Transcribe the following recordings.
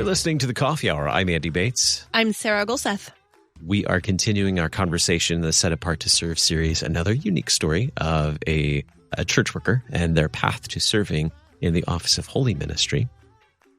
listening to The Coffee Hour. I'm Andy Bates. I'm Sarah Golseth. We are continuing our conversation in the Set Apart to Serve series, another unique story of a church worker and their path to serving in the Office of Holy Ministry.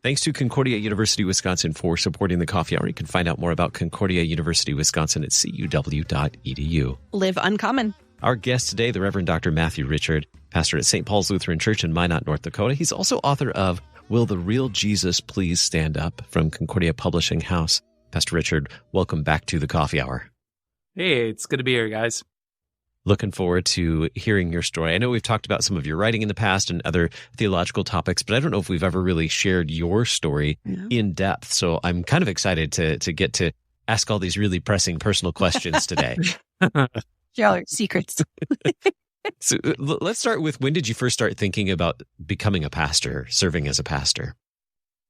Thanks to Concordia University, Wisconsin for supporting The Coffee Hour. You can find out more about Concordia University, Wisconsin at cuw.edu. Live uncommon. Our guest today, the Reverend Dr. Matthew Richard, pastor at St. Paul's Lutheran Church in Minot, North Dakota. He's also author of Will the Real Jesus Please Stand Up from Concordia Publishing House. Pastor Richard, welcome back to The Coffee Hour. Hey, it's good to be here, guys. Looking forward to hearing your story. I know we've talked about some of your writing in the past and other theological topics, but I don't know if we've ever really shared your story in depth. So I'm kind of excited to get to ask all these really pressing personal questions today. Y'all are secrets. So let's start with, when did you first start thinking about becoming a pastor, serving as a pastor?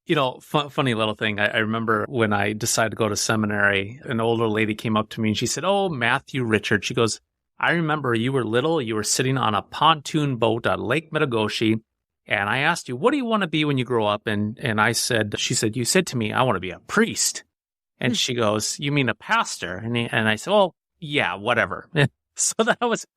You know, funny little thing. I remember when I decided to go to seminary, an older lady came up to me and she said, "Oh, Matthew Richard." She goes, "I remember you were little, you were sitting on a pontoon boat on Lake Metagoshi, and I asked you, what do you want to be when you grow up?" And she said, "You said to me, I want to be a priest." And she goes, "You mean a pastor?" And I said, "Oh, yeah, whatever." So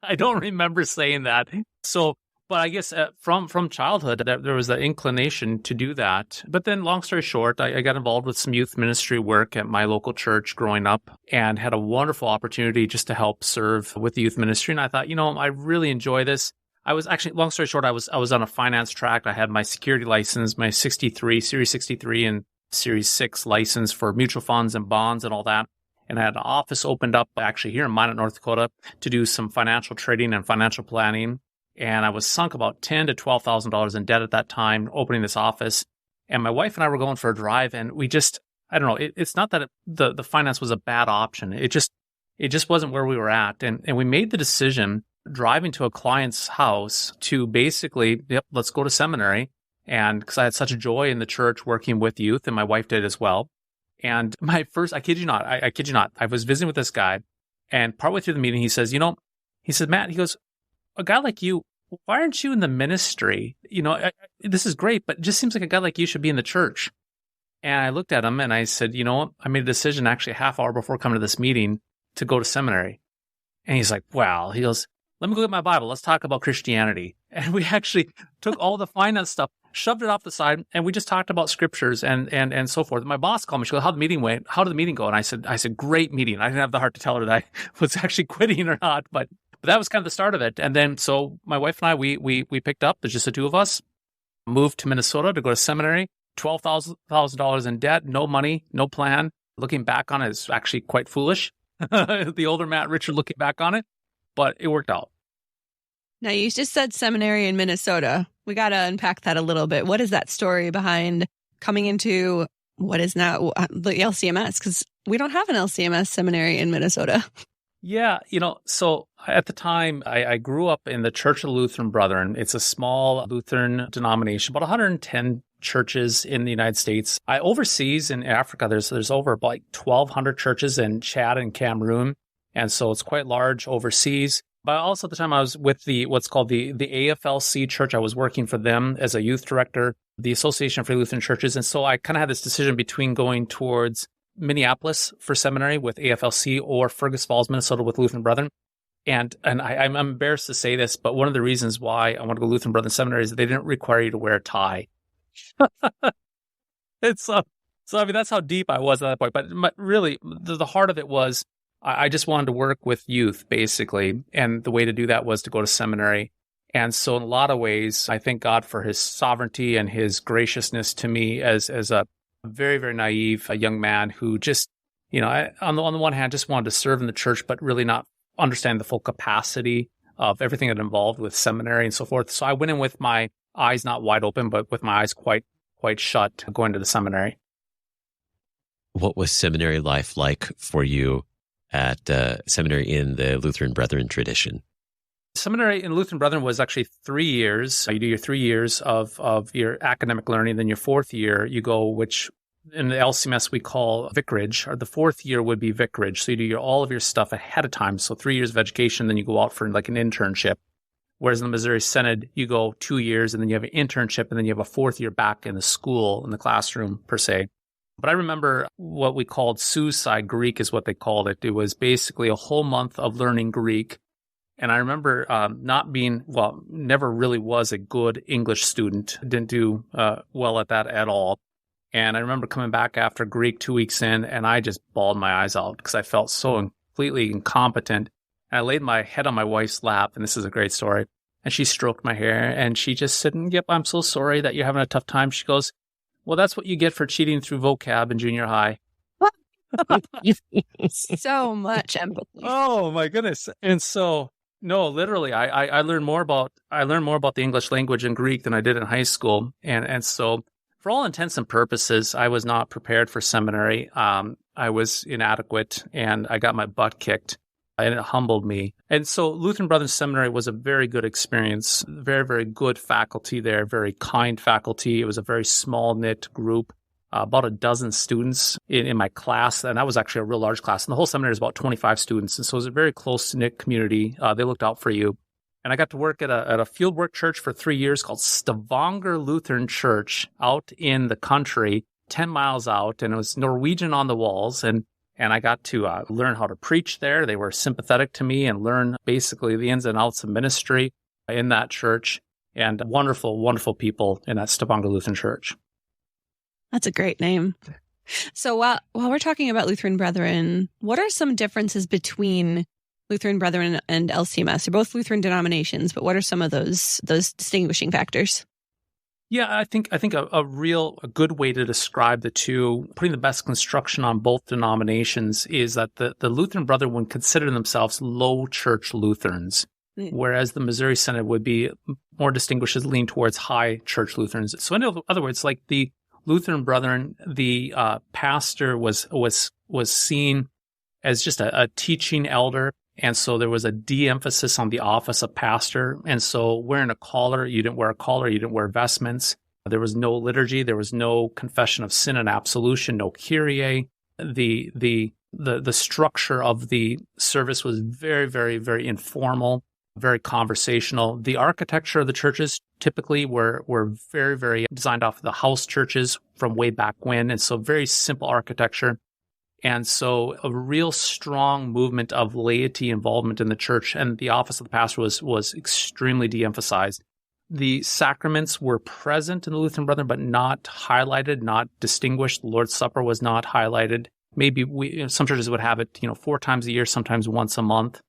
I don't remember saying that. So, but I guess from childhood, there was the inclination to do that. But then, long story short, I got involved with some youth ministry work at my local church growing up and had a wonderful opportunity just to help serve with the youth ministry. And I thought, I really enjoy this. I was actually, long story short, I was on a finance track. I had my security license, my Series 63 and Series 6 license for mutual funds and bonds and all that. And I had an office opened up actually here in Minot, North Dakota, to do some financial trading and financial planning. And I was sunk about $10,000 to $12,000 in debt at that time, opening this office. And my wife and I were going for a drive, and we just, I don't know, it's not that the finance was a bad option. It just wasn't where we were at. And we made the decision, driving to a client's house, to basically, let's go to seminary. And because I had such a joy in the church working with youth, and my wife did as well. And my first, I kid you not, I was visiting with this guy, and partway through the meeting, he says, Matt, he goes, "A guy like you, why aren't you in the ministry? This is great, but it just seems like a guy like you should be in the church." And I looked at him and I said, I made a decision actually a half hour before coming to this meeting to go to seminary. And he's like, "Wow." He goes, "Let me go get my Bible. Let's talk about Christianity." And we actually took all the finance stuff, shoved it off the side, and we just talked about scriptures and so forth. My boss called me. She goes, "How did the meeting went? How did the meeting go?" And I said, "Great meeting." I didn't have the heart to tell her that I was actually quitting or not, but that was kind of the start of it. And then, so my wife and I, we picked up, there's just the two of us, moved to Minnesota to go to seminary, $12,000 in debt, no money, no plan. Looking back on it, it's actually quite foolish. The older Matt Richard looking back on it, but it worked out. Now, you just said seminary in Minnesota. We got to unpack that a little bit. What is that story behind coming into what is now the LCMS? Because we don't have an LCMS seminary in Minnesota. Yeah, so at the time, I grew up in the Church of the Lutheran Brethren. It's a small Lutheran denomination, about 110 churches in the United States. Overseas in Africa, there's over about 1,200 churches in Chad and Cameroon, and so it's quite large overseas. But also at the time, I was with what's called the AFLC church. I was working for them as a youth director, the Association for Lutheran Churches, and so I kind of had this decision between going towards Minneapolis for seminary with AFLC or Fergus Falls, Minnesota with Lutheran Brethren. And I'm embarrassed to say this, but one of the reasons why I want to go Lutheran Brethren seminary is that they didn't require you to wear a tie. So I mean, that's how deep I was at that point. But really, the heart of it was I just wanted to work with youth, basically. And the way to do that was to go to seminary. And so in a lot of ways, I thank God for his sovereignty and his graciousness to me as a very, very naive young man who just, on the one hand, just wanted to serve in the church, but really not understand the full capacity of everything that involved with seminary and so forth. So I went in with my eyes not wide open, but with my eyes quite shut going to the seminary. What was seminary life like for you at seminary in the Lutheran Brethren tradition? Seminary in Lutheran Brethren was actually 3 years. You do your 3 years of your academic learning. Then your fourth year, you go, which in the LCMS we call vicarage, or the fourth year would be vicarage. So you do all of your stuff ahead of time. So 3 years of education, then you go out for like an internship. Whereas in the Missouri Synod, you go 2 years and then you have an internship and then you have a fourth year back in the school, in the classroom per se. But I remember what we called suicide Greek is what they called it. It was basically a whole month of learning Greek. And I remember never really was a good English student. Didn't do well at that at all. And I remember coming back after Greek 2 weeks in, and I just bawled my eyes out because I felt so completely incompetent. And I laid my head on my wife's lap, and this is a great story. And she stroked my hair, and she just said, "Yep, I'm so sorry that you're having a tough time." She goes, "Well, that's what you get for cheating through vocab in junior high." So much empathy. Oh my goodness! And so, no, literally, I learned more about the English language in Greek than I did in high school, and so for all intents and purposes, I was not prepared for seminary. I was inadequate, and I got my butt kicked, and it humbled me. And so, Lutheran Brethren Seminary was a very good experience. Very, very good faculty there. Very kind faculty. It was a very small knit group. About a dozen students in my class, and that was actually a real large class. And the whole seminary is about 25 students, and so it was a very close-knit community. They looked out for you. And I got to work at a fieldwork church for 3 years called Stavanger Lutheran Church out in the country, 10 miles out, and it was Norwegian on the walls. And I got to learn how to preach there. They were sympathetic to me and learn basically the ins and outs of ministry in that church. And wonderful, wonderful people in that Stavanger Lutheran Church. That's a great name. So while we're talking about Lutheran Brethren, what are some differences between Lutheran Brethren and LCMS? They're both Lutheran denominations, but what are some of those distinguishing factors? Yeah, I think a good way to describe the two, putting the best construction on both denominations, is that the Lutheran Brethren would consider themselves low church Lutherans, whereas the Missouri Synod would be more distinguished as lean towards high church Lutherans. So in other words, like the Lutheran Brethren, the pastor was seen as just a teaching elder, and so there was a de-emphasis on the office of pastor. And so wearing a collar, you didn't wear a collar, you didn't wear vestments. There was no liturgy, there was no confession of sin and absolution, no Kyrie. The structure of the service was very, very, very informal, very conversational. The architecture of the churches typically were very, very designed off of the house churches from way back when. And so very simple architecture. And so a real strong movement of laity involvement in the church, and the office of the pastor was extremely de-emphasized. The sacraments were present in the Lutheran Brethren, but not highlighted, not distinguished. The Lord's Supper was not highlighted. Maybe some churches would have it, 4 times a year, sometimes once a month.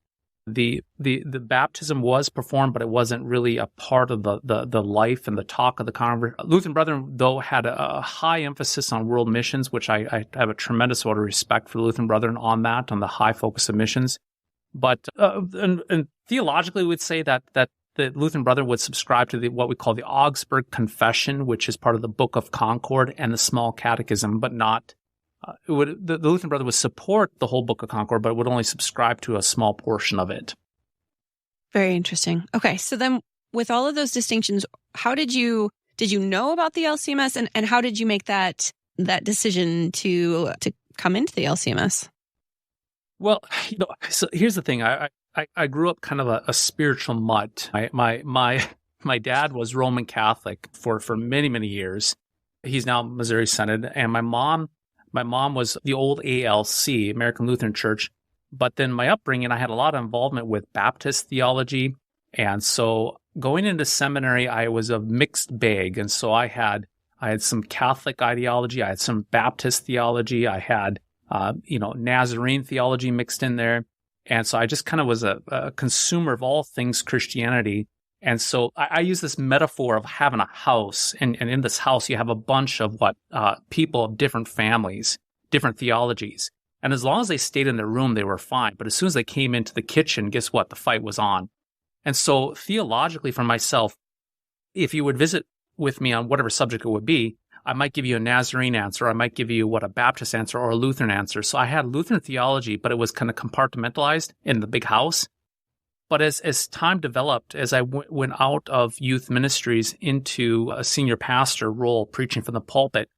The baptism was performed, but it wasn't really a part of the life and the talk of the convert. Lutheran Brethren, though, had a high emphasis on world missions, which I have a tremendous amount of respect for the Lutheran Brethren on that, on the high focus of missions. But and theologically, we would say that the Lutheran Brethren would subscribe to what we call the Augsburg Confession, which is part of the Book of Concord and the Small Catechism, but not. The Lutheran Brethren would support the whole Book of Concord, but would only subscribe to a small portion of it. Very interesting. Okay, so then with all of those distinctions, how did you know about the LCMS, and how did you make that decision to come into the LCMS? Well, so here's the thing. I grew up kind of a spiritual mutt. My dad was Roman Catholic for many, many years. He's now Missouri Synod, and my mom was the old ALC, American Lutheran Church. But then my upbringing, I had a lot of involvement with Baptist theology. And so going into seminary, I was a mixed bag. And so I had some Catholic ideology. I had some Baptist theology. I had, Nazarene theology mixed in there. And so I just kind of was a consumer of all things Christianity. And so I use this metaphor of having a house, and in this house you have a bunch of people of different families, different theologies. And as long as they stayed in their room, they were fine. But as soon as they came into the kitchen, guess what? The fight was on. And so theologically for myself, if you would visit with me on whatever subject it would be, I might give you a Nazarene answer, I might give you a Baptist answer or a Lutheran answer. So I had Lutheran theology, but it was kind of compartmentalized in the big house. But as time developed, as I went out of youth ministries into a senior pastor role, preaching from the pulpit,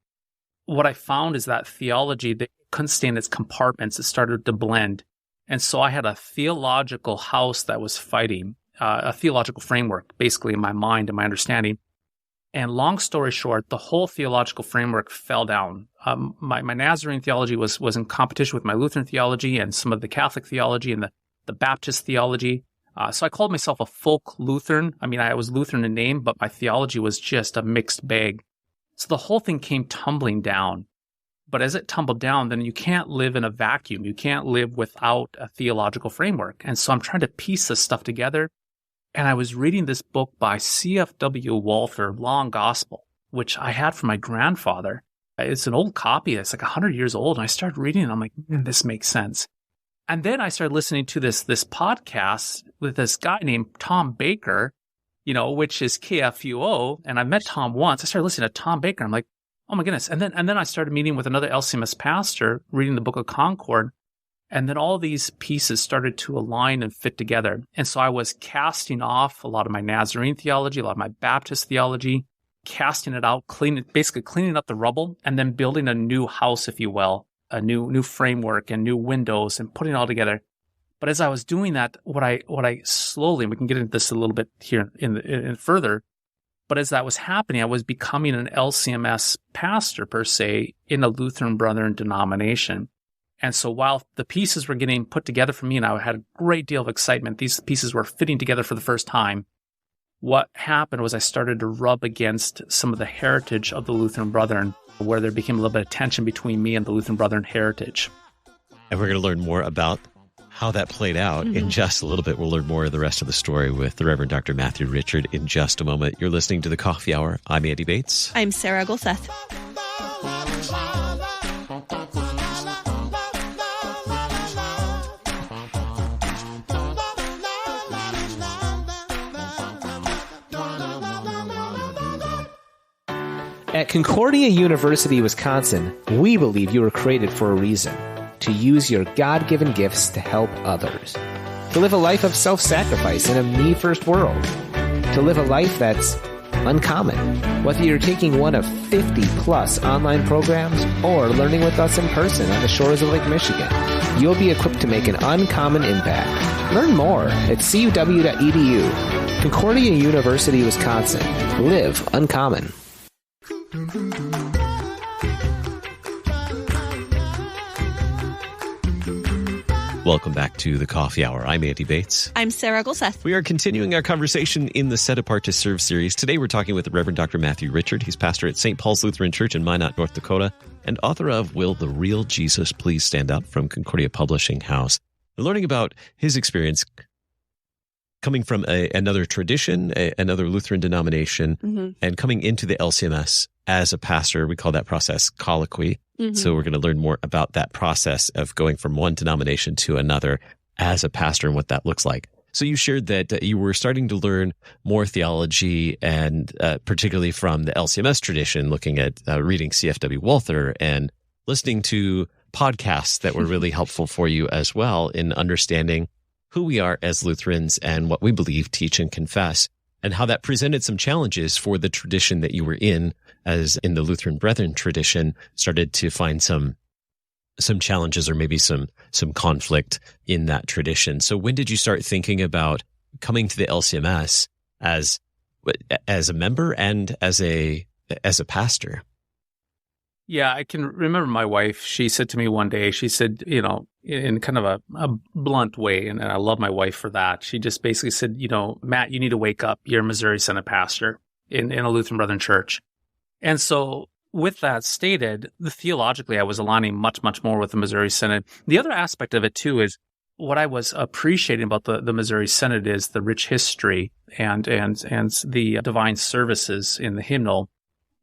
what I found is that theology, that couldn't stay in its compartments. It started to blend. And so I had a theological house that was fighting, a theological framework, basically in my mind and my understanding. And long story short, the whole theological framework fell down. My Nazarene theology was in competition with my Lutheran theology and some of the Catholic theology and the Baptist theology. So I called myself a folk Lutheran. I mean, I was Lutheran in name, but my theology was just a mixed bag. So the whole thing came tumbling down. But as it tumbled down, then you can't live in a vacuum. You can't live without a theological framework. And so I'm trying to piece this stuff together. And I was reading this book by C.F.W. Walther, Law and Gospel, which I had from my grandfather. It's an old copy. It's like 100 years old. And I started reading it. And I'm like, this makes sense. And then I started listening to this podcast with this guy named Tom Baker, which is KFUO. And I met Tom once. I started listening to Tom Baker. I'm like, oh my goodness. And then I started meeting with another LCMS pastor, reading the book of Concord. And then all these pieces started to align and fit together. And so I was casting off a lot of my Nazarene theology, a lot of my Baptist theology, casting it out, basically cleaning up the rubble, and then building a new house, if you will, a new framework and new windows and putting it all together. But as I was doing that, what I slowly, and we can get into this a little bit here in further, but as that was happening, I was becoming an LCMS pastor per se in a Lutheran Brethren denomination. And so while the pieces were getting put together for me and I had a great deal of excitement, these pieces were fitting together for the first time, what happened was I started to rub against some of the heritage of the Lutheran Brethren, where there became a little bit of tension between me and the Lutheran Brethren heritage. And we're going to learn more about how that played out in just a little bit. We'll learn more of the rest of the story with the Reverend Dr. Matthew Richard in just a moment. You're listening to The Coffee Hour. I'm Andy Bates. I'm Sarah Golseth. At Concordia University, Wisconsin, we believe you were created for a reason, to use your God-given gifts to help others, to live a life of self-sacrifice in a me-first world, to live a life that's uncommon. Whether you're taking one of 50-plus online programs or learning with us in person on the shores of Lake Michigan, you'll be equipped to make an uncommon impact. Learn more at cuw.edu. Concordia University, Wisconsin. Live uncommon. Welcome back to The Coffee Hour. I'm Andy Bates. I'm Sarah Golseth. We are continuing our conversation in the Set Apart to Serve series. Today we're talking with the Reverend Dr. Matthew Richard. He's pastor at St. Paul's Lutheran Church in Minot, North Dakota, and author of Will the Real Jesus Please Stand Up from Concordia Publishing House. We're learning about his experience coming from another tradition, another Lutheran denomination, and coming into the LCMS as a pastor. We call that process colloquy. So we're going to learn more about that process of going from one denomination to another as a pastor and what that looks like. So you shared that you were starting to learn more theology, and particularly from the LCMS tradition, looking at reading C.F.W. Walther and listening to podcasts that were really helpful for you as well in understanding who we are as Lutherans and what we believe, teach, and confess, and how that presented some challenges for the tradition that you were in, as in the Lutheran Brethren tradition started to find some challenges or maybe some conflict in that tradition. So when did you start thinking about coming to the LCMS as a member and as a pastor? Yeah, I can remember my wife. She said to me one day, she said, in kind of a blunt way, and I love my wife for that. She just basically said, Matt, you need to wake up. You're a Missouri Synod pastor in a Lutheran Brethren church. And so with that stated, theologically, I was aligning much, much more with the Missouri Synod. The other aspect of it, too, is what I was appreciating about the Missouri Synod is the rich history and the divine services in the hymnal.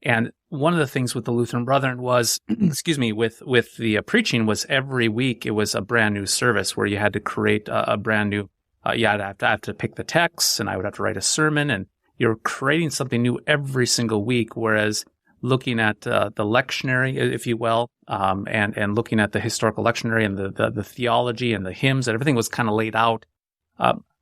And one of the things with the Lutheran Brethren was, with the preaching was every week it was a brand new service where you had to create a brand new, you had to have to pick the texts, and I would have to write a sermon, and you're creating something new every single week. Whereas looking at the lectionary, if you will, and looking at the historical lectionary and the theology and the hymns, and everything was kind of laid out.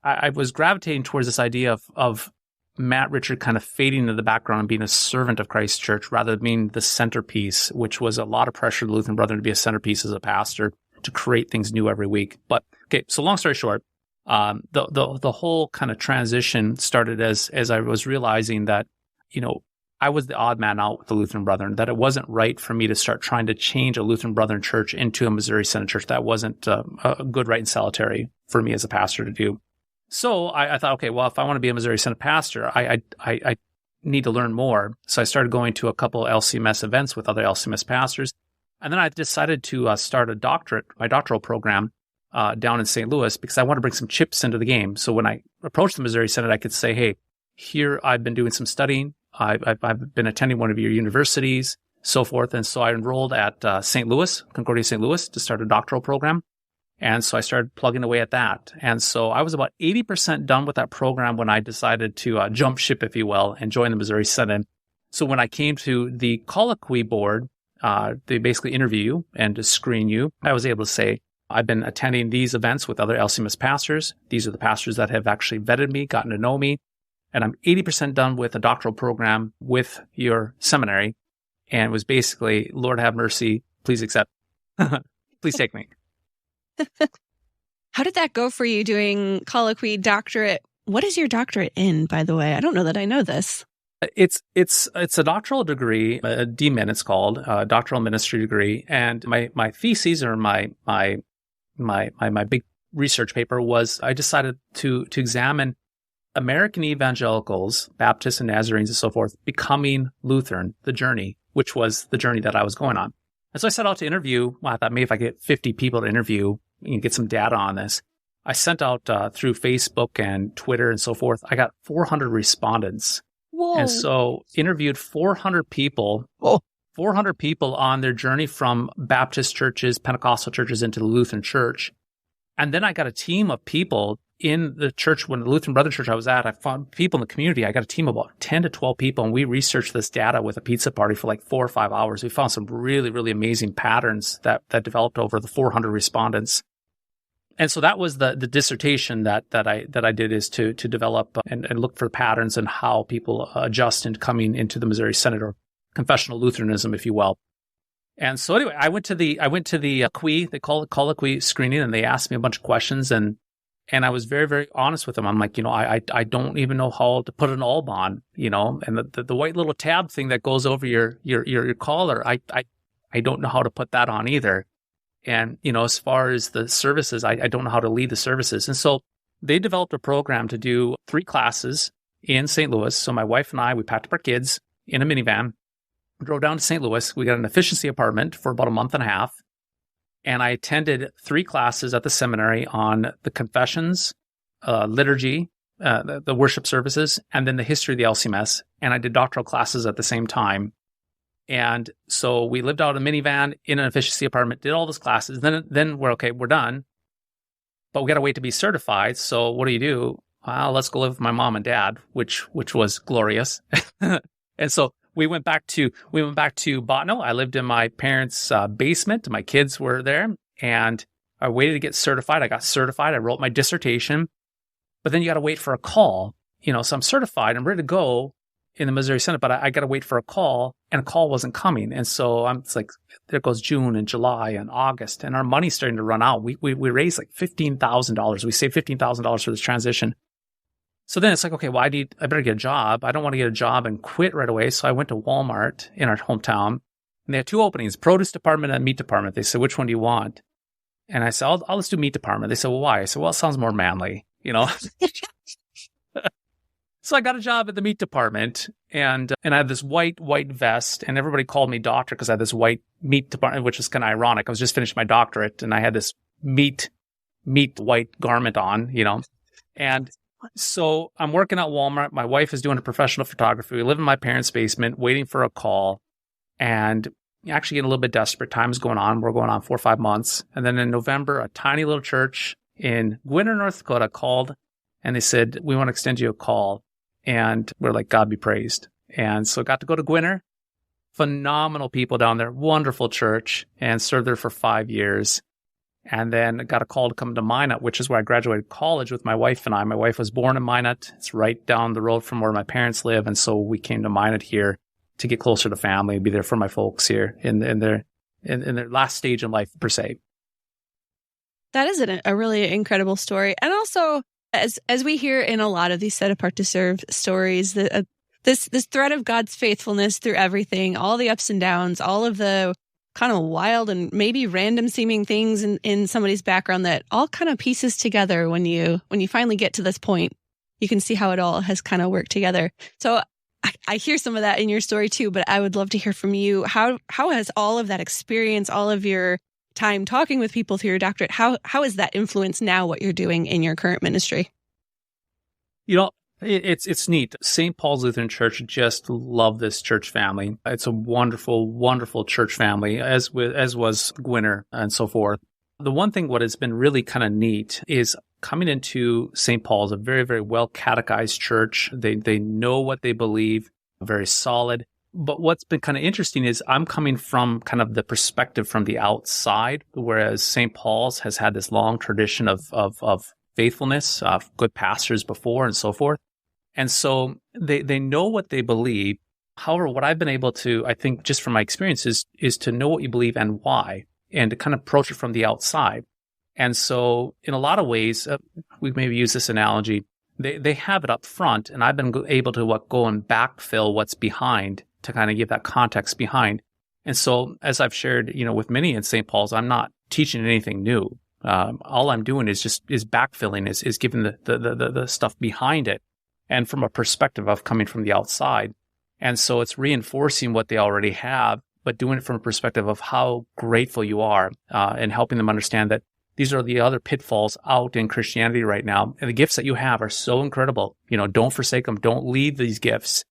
I was gravitating towards this idea of Matt Richard kind of fading into the background and being a servant of Christ's church rather than being the centerpiece, which was a lot of pressure to the Lutheran Brethren to be a centerpiece as a pastor, to create things new every week. But okay, so long story short, the whole kind of transition started as I was realizing that, I was the odd man out with the Lutheran Brethren, that it wasn't right for me to start trying to change a Lutheran Brethren church into a Missouri Synod church. That wasn't a good, right, and salutary for me as a pastor to do. So I thought, okay, well, if I want to be a Missouri Synod pastor, I need to learn more. So I started going to a couple LCMS events with other LCMS pastors. And then I decided to start my doctoral program down in St. Louis, because I want to bring some chips into the game. So when I approached the Missouri Synod, I could say, hey, here I've been doing some studying. I've been attending one of your universities, so forth. And so I enrolled at St. Louis, Concordia St. Louis, to start a doctoral program. And so I started plugging away at that. And so I was about 80% done with that program when I decided to jump ship, if you will, and join the Missouri Synod. So when I came to the colloquy board, they basically interview you and to screen you. I was able to say, I've been attending these events with other LCMS pastors. These are the pastors that have actually vetted me, gotten to know me. And I'm 80% done with a doctoral program with your seminary. And it was basically, Lord have mercy, please accept. Please take me. How did that go for you doing colloquy doctorate? What is your doctorate in, by the way? I don't know that I know this. It's a doctoral degree, a DMin it's called, a doctoral ministry degree. And my thesis, or my big research paper, was I decided to examine American evangelicals, Baptists and Nazarenes and so forth, becoming Lutheran, the journey, which was the journey that I was going on. And so I set out to interview. Well, I thought maybe if I get 50 people to interview, you can get some data on this. I sent out through Facebook and Twitter and so forth. I got 400 respondents. Whoa. And so interviewed 400 people, 400 people on their journey from Baptist churches, Pentecostal churches into the Lutheran church. And then I got a team of people in the church. When the Lutheran Brethren church I was at, I found people in the community. I got a team of about 10 to 12 people, and we researched this data with a pizza party for like 4 or 5 hours. We found some really, really amazing patterns that developed over the 400 respondents. And so that was the dissertation that I did, is to develop and look for patterns and how people adjust in coming into the Missouri Synod, or confessional Lutheranism, if you will. And so anyway, I went to the QUI, they call it colloquy screening, and they asked me a bunch of questions, and I was very, very honest with them. I'm like, I don't even know how to put an alb on, and the white little tab thing that goes over your collar, I don't know how to put that on either. And, as far as the services, I don't know how to lead the services. And so they developed a program to do 3 classes in St. Louis. So my wife and I, we packed up our kids in a minivan, drove down to St. Louis. We got an efficiency apartment for about a month and a half. And I attended 3 classes at the seminary on the confessions, liturgy, the worship services, and then the history of the LCMS. And I did doctoral classes at the same time. And so we lived out in a minivan in an efficiency apartment, did all those classes. Then we're okay, we're done. But we got to wait to be certified. So what do? Well, let's go live with my mom and dad, which was glorious. And so we went back to Botno. I lived in my parents' basement. My kids were there, and I waited to get certified. I got certified. I wrote my dissertation, but then you got to wait for a call. So I'm certified. I'm ready to go in the Missouri Synod, but I got to wait for a call, and a call wasn't coming. And so it's like, there goes June and July and August, and our money's starting to run out. We raised like $15,000. We saved $15,000 for this transition. So then it's like, okay, well, I better get a job. I don't want to get a job and quit right away. So I went to Walmart in our hometown, and they had 2 openings, produce department and meat department. They said, which one do you want? And I said, I'll let's do meat department. They said, well, why? I said, well, it sounds more manly, So I got a job at the meat department, and I had this white vest, and everybody called me doctor because I had this white meat department, which was kind of ironic. I was just finished my doctorate, and I had this meat white garment on, And so I'm working at Walmart. My wife is doing a professional photography. We live in my parents' basement, waiting for a call, and actually getting a little bit desperate. Time's going on. We're going on 4 or 5 months. And then in November, a tiny little church in Gwinner, North Dakota called, and they said, we want to extend you a call. And we're like, God be praised. And so I got to go to Gwinner. Phenomenal people down there. Wonderful church. And served there for 5 years. And then I got a call to come to Minot, which is where I graduated college with my wife and I. My wife was born in Minot. It's right down the road from where my parents live. And so we came to Minot here to get closer to family and be there for my folks here in their last stage in life, per se. That is a really incredible story. And also, as we hear in a lot of these set apart to serve stories, that this thread of God's faithfulness through everything, all the ups and downs, all of the kind of wild and maybe random seeming things in somebody's background that all kind of pieces together when you finally get to this point. You can see how it all has kind of worked together. So I hear some of that in your story too, but I would love to hear from you. How has all of that experience, all of your time talking with people through your doctorate, how has that influenced now what you're doing in your current ministry? It's neat. St. Paul's Lutheran Church, just love this church family. It's a wonderful, wonderful church family, as was Gwinner and so forth. The one thing what has been really kind of neat is coming into St. Paul's, a very, very well catechized church. They know what they believe, very solid. But what's been kind of interesting is I'm coming from kind of the perspective from the outside, whereas St. Paul's has had this long tradition of faithfulness, good pastors before and so forth. And so they know what they believe. However, what I've been able to, I think, just from my experience is to know what you believe and why, and to kind of approach it from the outside. And so in a lot of ways, we maybe use this analogy, they have it up front, and I've been able to go and backfill what's behind to kind of give that context behind. And so as I've shared, with many in St. Paul's, I'm not teaching anything new. All I'm doing is backfilling, is giving the stuff behind it, and from a perspective of coming from the outside. And so it's reinforcing what they already have, but doing it from a perspective of how grateful you are, and helping them understand that these are the other pitfalls out in Christianity right now. And the gifts that you have are so incredible. Don't forsake them. Don't leave these gifts.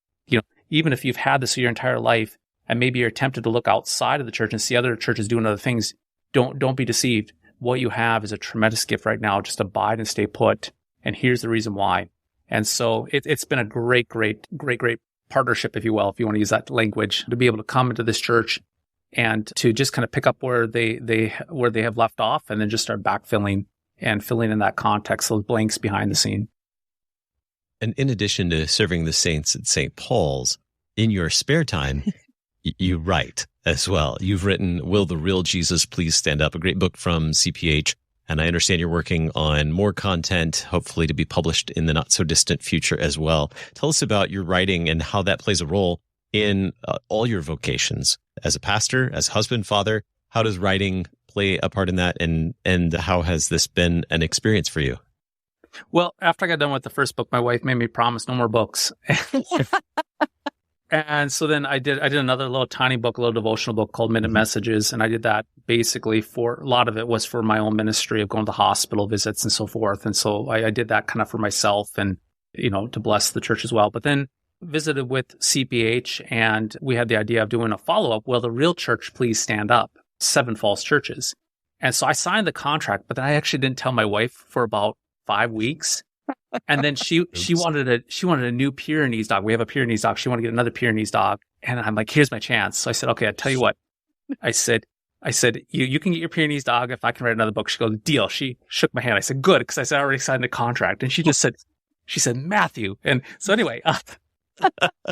Even if you've had this your entire life, and maybe you're tempted to look outside of the church and see other churches doing other things, don't be deceived. What you have is a tremendous gift right now. Just abide and stay put. And here's the reason why. And so it's been a great partnership, if you will, if you want to use that language, to be able to come into this church and to just kind of pick up where they have left off, and then just start backfilling and filling in that context, those blanks behind the scene. And in addition to serving the saints at St. Paul's, in your spare time, you write as well. You've written Will the Real Jesus Please Stand Up, a great book from CPH. And I understand you're working on more content, hopefully to be published in the not so distant future as well. Tell us about your writing and how that plays a role in all your vocations as a pastor, as husband, father. How does writing play a part in that? And how has this been an experience for you? Well, after I got done with the first book, my wife made me promise no more books. And so then I did another little tiny book, a little devotional book called Minot Messages. And I did that basically for, a lot of it was for my own ministry of going to hospital visits and so forth. And so I did that kind of for myself and, to bless the church as well. But then visited with CPH, and we had the idea of doing a follow-up. Will the real church please stand up? 7 false churches. And so I signed the contract, but then I actually didn't tell my wife for about 5 weeks. And then she wanted a new Pyrenees dog. We have a Pyrenees dog. She wanted to get another Pyrenees dog. And I'm like, here's my chance. So I said, okay, I'll tell you what. I said, you can get your Pyrenees dog if I can write another book. She goes, deal. She shook my hand. I said, good, because I said I already signed a contract. And she said, Matthew. And so anyway,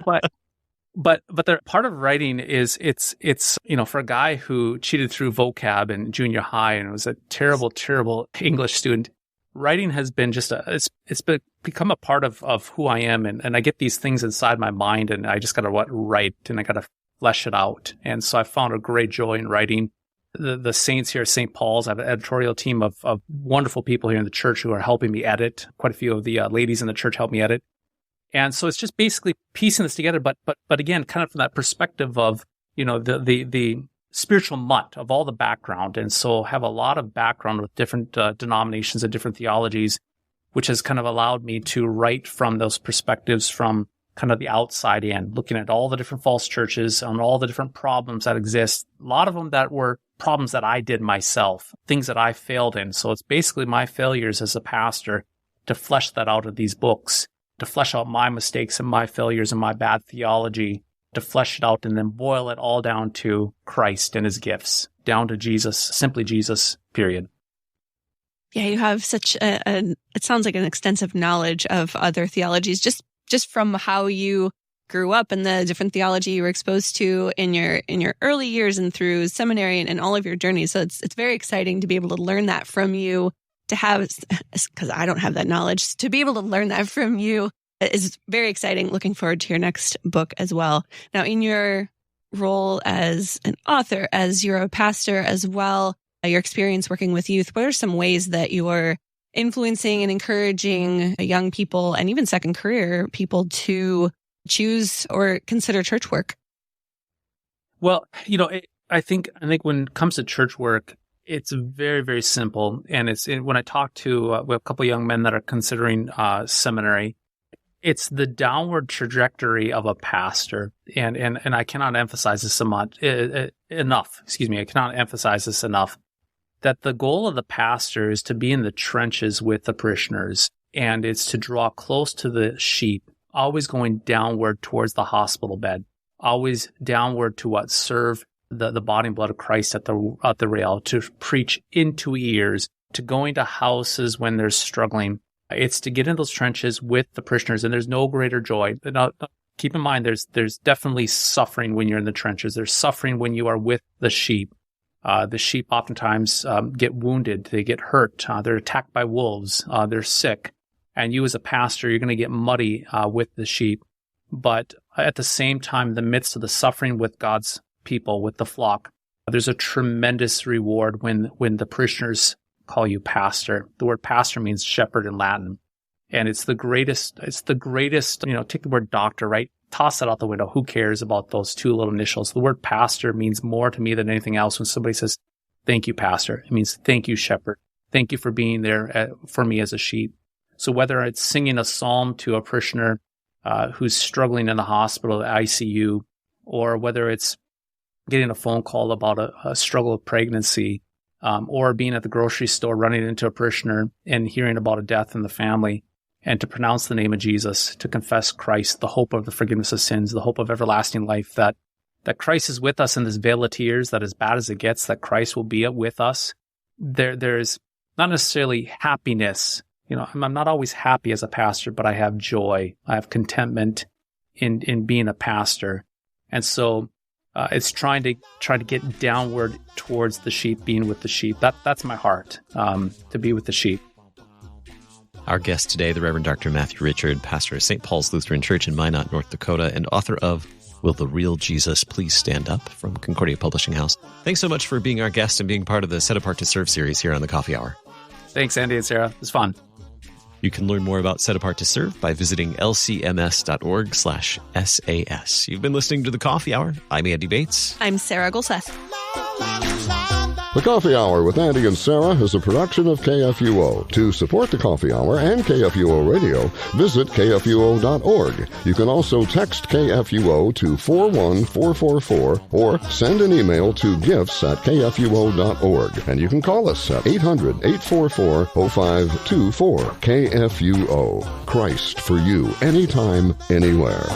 but the part of writing is it's for a guy who cheated through vocab in junior high and was a terrible English student. Writing has been become a part of who I am, and I get these things inside my mind, and I just got to write, and I got to flesh it out. And so I found a great joy in writing. The saints here at St. Paul's, I have an editorial team of wonderful people here in the church who are helping me edit. Quite a few of the ladies in the church help me edit. And so it's just basically piecing this together, but again, kind of from that perspective of, the spiritual mutt of all the background. And so have a lot of background with different denominations and different theologies, which has kind of allowed me to write from those perspectives from kind of the outside in, looking at all the different false churches and all the different problems that exist. A lot of them that were problems that I did myself, things that I failed in. So it's basically my failures as a pastor to flesh that out of these books, to flesh out my mistakes and my failures and my bad theology, to flesh it out and then boil it all down to Christ and his gifts, down to Jesus, simply Jesus, period. Yeah, you have such it sounds like an extensive knowledge of other theologies, just from how you grew up and the different theology you were exposed to in your early years and through seminary and all of your journeys. So it's very exciting to be able to learn that from you, to have, because I don't have that knowledge, to be able to learn that from you is very exciting. Looking forward to your next book as well. Now, in your role as an author, as you're a pastor as well, your experience working with youth, what are some ways that you're influencing and encouraging young people and even second career people to choose or consider church work? Well, I think when it comes to church work, it's very, very simple. And when I talk to a couple of young men that are considering seminary, it's the downward trajectory of a pastor. And I cannot emphasize this enough. I cannot emphasize this enough, that the goal of the pastor is to be in the trenches with the parishioners, and it's to draw close to the sheep, always going downward towards the hospital bed, always downward to serve the body and blood of Christ at the rail, to preach into ears, to going to houses when they're struggling. It's to get in those trenches with the parishioners, and there's no greater joy. Now, keep in mind, there's definitely suffering when you're in the trenches. There's suffering when you are with the sheep. The sheep oftentimes get wounded, they get hurt, they're attacked by wolves, they're sick. And you as a pastor, you're going to get muddy with the sheep. But at the same time, in the midst of the suffering with God's people, with the flock, there's a tremendous reward when the parishioners call you pastor. The word pastor means shepherd in Latin. And it's the greatest, take the word doctor, right? Toss that out the window. Who cares about those two little initials? The word pastor means more to me than anything else. When somebody says, thank you, pastor, it means thank you, shepherd. Thank you for being there for me as a sheep. So whether it's singing a psalm to a parishioner who's struggling in the hospital, the ICU, or whether it's getting a phone call about a struggle of pregnancy, or being at the grocery store running into a parishioner and hearing about a death in the family, and to pronounce the name of Jesus, to confess Christ, the hope of the forgiveness of sins, the hope of everlasting life, that Christ is with us in this vale of tears, that as bad as it gets, that Christ will be with us. There's not necessarily happiness. I'm not always happy as a pastor, but I have joy. I have contentment in being a pastor. And so it's trying to get downward towards the sheep, being with the sheep. That's my heart, to be with the sheep. Our guest today, the Reverend Dr. Matthew Richard, pastor of St. Paul's Lutheran Church in Minot, North Dakota, and author of Will the Real Jesus Please Stand Up from Concordia Publishing House. Thanks so much for being our guest and being part of the Set Apart to Serve series here on the Coffee Hour. Thanks, Andy and Sarah. It was fun. You can learn more about Set Apart to Serve by visiting lcms.org/SAS. You've been listening to The Coffee Hour. I'm Andy Bates. I'm Sarah Golseth. The Coffee Hour with Andy and Sarah is a production of KFUO. To support The Coffee Hour and KFUO Radio, visit KFUO.org. You can also text KFUO to 41444 or send an email to gifts@KFUO.org. And you can call us at 800-844-0524. KFUO. Christ for you, anytime, anywhere.